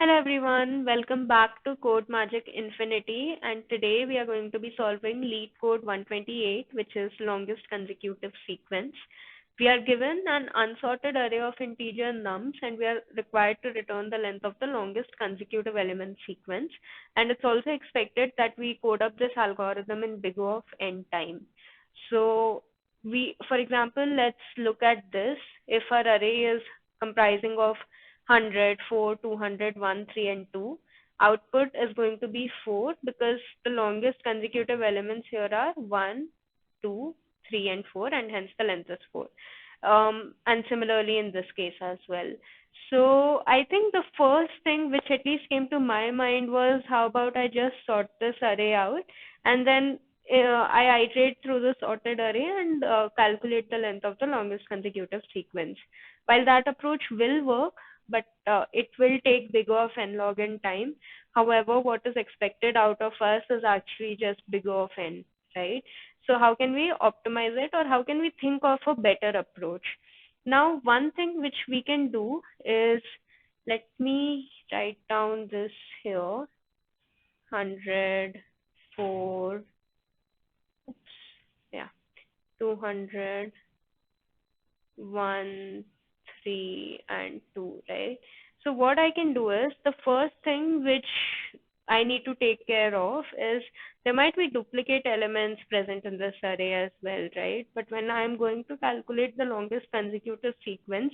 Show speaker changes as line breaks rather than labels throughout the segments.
Hello everyone, welcome back to Code Magic Infinity, and today we are going to be solving Leetcode 128, which is longest consecutive sequence. We are given an unsorted array of integer nums and we are required to return the length of the longest consecutive element sequence, and it's also expected that we code up this algorithm in big O of n time. So for example, let's look at this. If our array is comprising of 100, 4, 200, 1, 3, and 2. Output is going to be 4 because the longest consecutive elements here are 1, 2, 3, and 4, and hence the length is 4. And similarly in this case as well. So I think the first thing which at least came to my mind was, how about I just sort this array out and then I iterate through the sorted array and calculate the length of the longest consecutive sequence. While that approach will work, but it will take big O of n log n time. However, what is expected out of us is actually just big O of n, right? So how can we optimize it, or how can we think of a better approach? Now, one thing which we can do is, let me write down this here, 100, 4, oops, yeah, 200, 1, 3, and 2, right? So what I can do is, the first thing which I need to take care of is there might be duplicate elements present in this array as well, right? But when I'm going to calculate the longest consecutive sequence,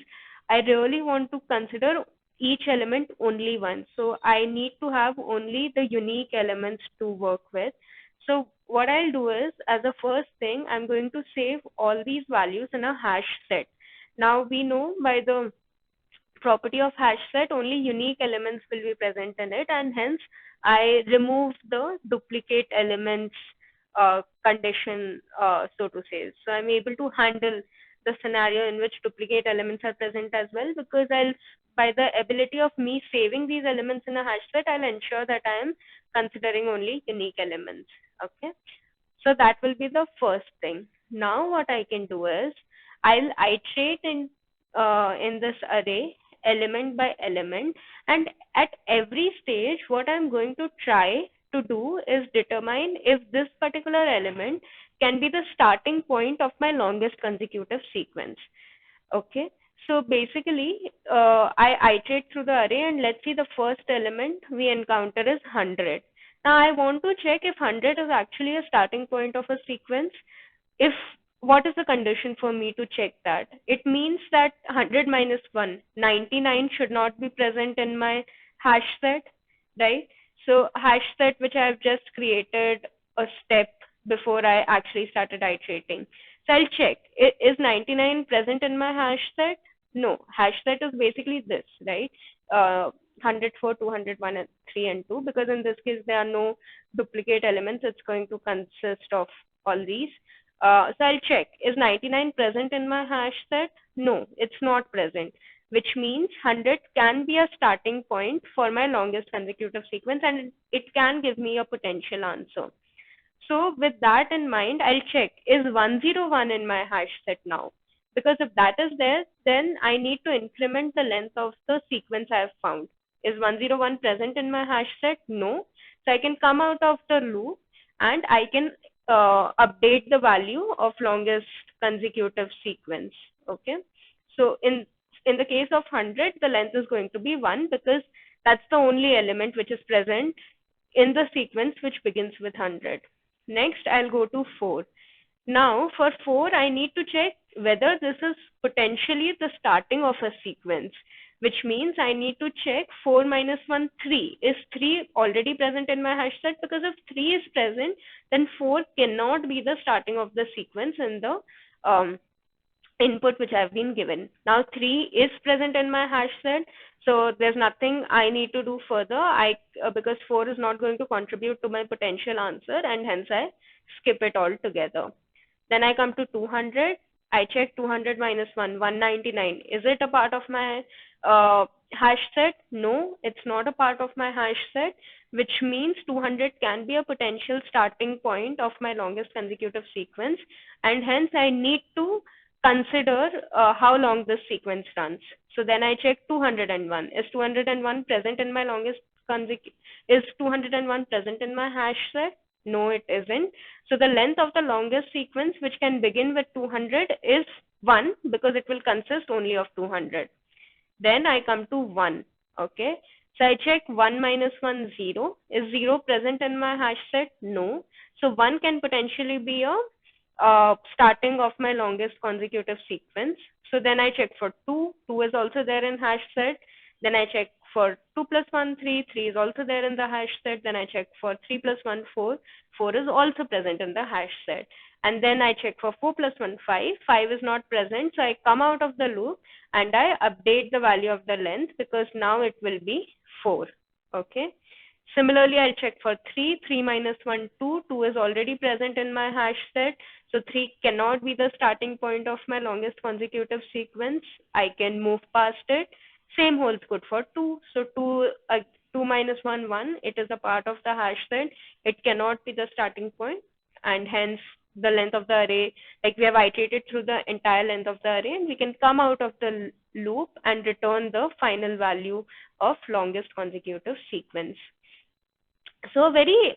I really want to consider each element only once. So I need to have only the unique elements to work with. So what I'll do is, as a first thing, I'm going to save all these values in a hash set. Now we know by the property of hash set, only unique elements will be present in it, and hence I remove the duplicate elements condition, so to say. So I'm able to handle the scenario in which duplicate elements are present as well, because by the ability of me saving these elements in a hash set, I'll ensure that I am considering only unique elements. Okay. So that will be the first thing. Now what I can do is, I'll iterate in this array element by element, and at every stage what I'm going to try to do is determine if this particular element can be the starting point of my longest consecutive sequence. Okay, so basically I iterate through the array, and let's see, the first element we encounter is 100. Now I want to check if 100 is actually a starting point of a sequence. If What is the condition for me to check that? It means that 100 minus 1, 99 should not be present in my hash set, right? So hash set, which I have just created a step before I actually started iterating. So I'll check, is 99 present in my hash set? No, hash set is basically this, right? 104, 201, and 3, and 2, because in this case there are no duplicate elements. It's going to consist of all these. So I'll check, is 99 present in my hash set? No, it's not present, which means 100 can be a starting point for my longest consecutive sequence, and it can give me a potential answer. So with that in mind, I'll check, is 101 in my hash set now? Because if that is there, then I need to increment the length of the sequence I have found. Is 101 present in my hash set? No. So I can come out of the loop and I can update the value of longest consecutive sequence. Okay. So in the case of 100, the length is going to be 1, because that's the only element which is present in the sequence which begins with 100. Next, I'll go to 4. Now, for 4, I need to check whether this is potentially the starting of a sequence, which means I need to check 4 minus 1, 3. Is 3 already present in my hash set? Because if 3 is present, then 4 cannot be the starting of the sequence in the input which I've been given. Now 3 is present in my hash set, so there's nothing I need to do further. Because 4 is not going to contribute to my potential answer, and hence I skip it all together. Then I come to 200. I check 200 minus 1, 199. Is it a part of my hash set? No, it's not a part of my hash set, which means 200 can be a potential starting point of my longest consecutive sequence, and hence I need to consider how long this sequence runs. So then I check 201. Is 201 present in my longest is 201 present in my hash set? No, it isn't. So the length of the longest sequence, which can begin with 200, is 1 because it will consist only of 200. Then I come to 1. Okay. So I check 1 minus 1, 0. Is 0 present in my hash set? No. So 1 can potentially be a starting of my longest consecutive sequence. So then I check for 2. 2 is also there in hash set. Then I check for 2 plus 1, 3. 3 is also there in the hash set. Then I check for 3 plus 1, 4. 4 is also present in the hash set. And then I check for 4 plus 1, 5. 5 is not present. So I come out of the loop and I update the value of the length because now it will be 4. Okay. Similarly, I'll check for 3. 3 minus 1, 2. 2 is already present in my hash set. So 3 cannot be the starting point of my longest consecutive sequence. I can move past it. Same holds good for 2. So 2 minus 1, 1. It is a part of the hash set. It cannot be the starting point, and hence the length of the array, like we have iterated through the entire length of the array, and we can come out of the loop and return the final value of longest consecutive sequence. So a very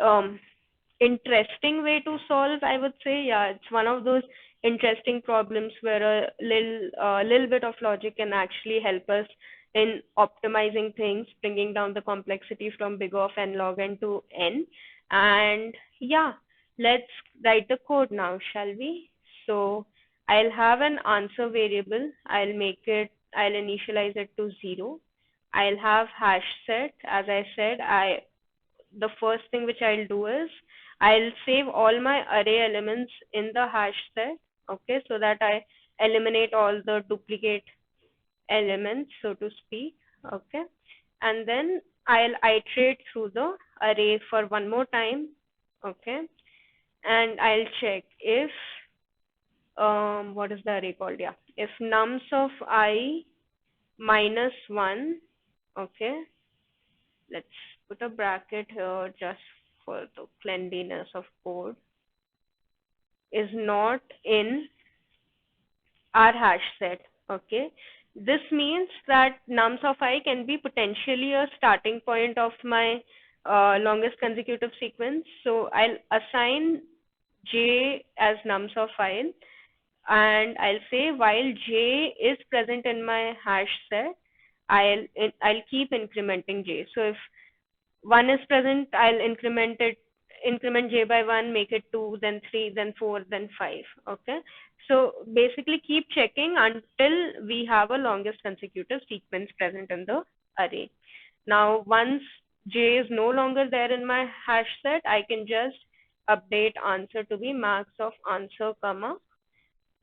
interesting way to solve, I would say. Yeah, it's one of those interesting problems where a little bit of logic can actually help us in optimizing things, bringing down the complexity from big of n log n to n. And yeah, let's write the code now, shall we? So I'll have an answer variable. I'll initialize it to 0. I'll have hash set. As I said, the first thing which I'll do is I'll save all my array elements in the hash set, okay, so that I eliminate all the duplicate elements, so to speak, okay. And then I'll iterate through the array for one more time, okay, and I'll check if, what is the array called? Yeah, if nums of I minus 1, okay, let's put a bracket here just for the cleanliness of code, is not in our hash set. Okay, this means that nums of I can be potentially a starting point of my longest consecutive sequence. So I'll assign j as nums of I, and I'll say while j is present in my hash set, I'll keep incrementing j. So if 1 is present, I'll increment j by 1, make it 2, then 3, then 4, then 5. Okay. So basically keep checking until we have a longest consecutive sequence present in the array. Now, once j is no longer there in my hash set, I can just update answer to be max of answer, comma.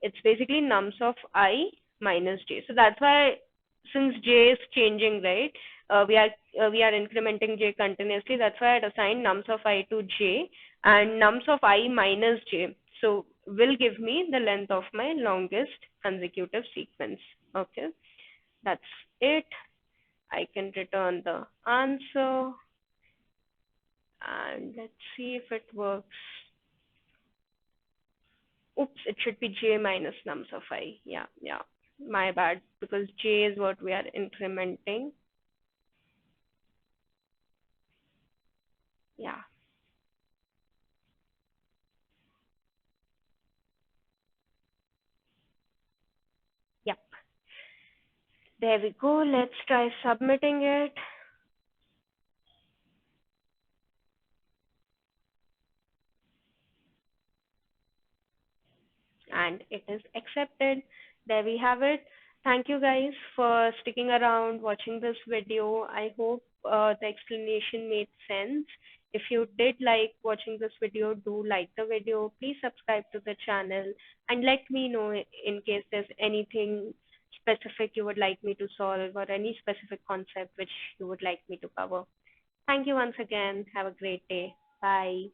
It's basically nums of I minus j. So that's why, since j is changing, right? We are incrementing j continuously. That's why I'd assign nums of I to j, and nums of I minus j. So will give me the length of my longest consecutive sequence. Okay, that's it. I can return the answer, and let's see if it works. Oops, it should be j minus nums of I. Yeah, yeah. My bad, because j is what we are incrementing. Yeah. Yep. There we go. Let's try submitting it. And it is accepted. There we have it. Thank you guys for sticking around, watching this video. I hope the explanation made sense. If you did like watching this video, do like the video. Please subscribe to the channel and let me know in case there's anything specific you would like me to solve or any specific concept which you would like me to cover. Thank you once again. Have a great day. Bye.